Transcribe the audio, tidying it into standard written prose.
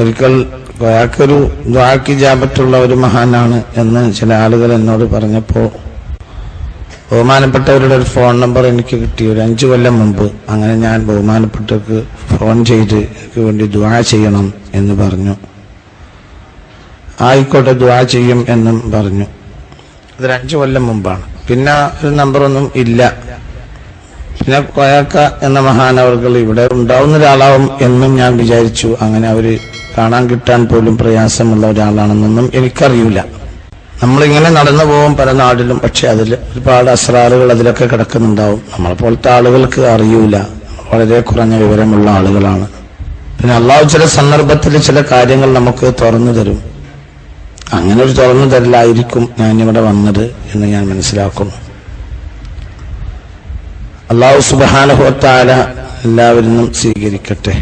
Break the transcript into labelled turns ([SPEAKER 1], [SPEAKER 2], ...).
[SPEAKER 1] ഒരിക്കൽ അയാൾക്കൊരു ദുആക്ക് ഇജാബത്തുള്ള ഒരു മഹാനാണ് എന്ന് ചില ആളുകൾ എന്നോട് പറഞ്ഞപ്പോൾ ബഹുമാനപ്പെട്ടവരുടെ ഒരു ഫോൺ നമ്പർ എനിക്ക് കിട്ടി ഒരു 5 കൊല്ലം മുമ്പ്. അങ്ങനെ ഞാൻ ബഹുമാനപ്പെട്ടവർക്ക് ഫോൺ ചെയ്ത് എനിക്ക് വേണ്ടി ദുആ ചെയ്യണം എന്ന് പറഞ്ഞു. ആയിക്കോട്ടെ, ദുആ ചെയ്യും എന്നും പറഞ്ഞു. അതൊരു 5 കൊല്ലം മുമ്പാണ്. പിന്നെ ഒരു നമ്പറൊന്നും ഇല്ല. പിന്നെ കോയാക്ക എന്ന മഹാനവർകൾ ഇവിടെ ഉണ്ടാവുന്ന ഒരാളാവും എന്നും ഞാൻ വിചാരിച്ചു. അങ്ങനെ അവര് കാണാൻ കിട്ടാൻ പോലും പ്രയാസമുള്ള ഒരാളാണെന്നൊന്നും എനിക്കറിയില്ല. നമ്മളിങ്ങനെ നടന്നു പോകും പല നാട്ടിലും, പക്ഷെ അതിൽ ഒരുപാട് അസ്രാറുകൾ അതിലൊക്കെ കിടക്കുന്നുണ്ടാവും. നമ്മളെപ്പോലത്തെ ആളുകൾക്ക് അറിയൂല, വളരെ കുറഞ്ഞ വിവരമുള്ള ആളുകളാണ്. പിന്നെ അള്ളാഹു ചില സന്ദർഭത്തിൽ ചില കാര്യങ്ങൾ നമുക്ക് തുറന്നു തരും. അങ്ങനെ ഒരു തുറന്നു തരലായിരിക്കും ഞാനിവിടെ വന്നത് എന്ന് ഞാൻ മനസ്സിലാക്കുന്നു. അള്ളാഹു സുബ്ഹാനഹു വ തആല എല്ലാവരും സ്വീകരിക്കട്ടെ.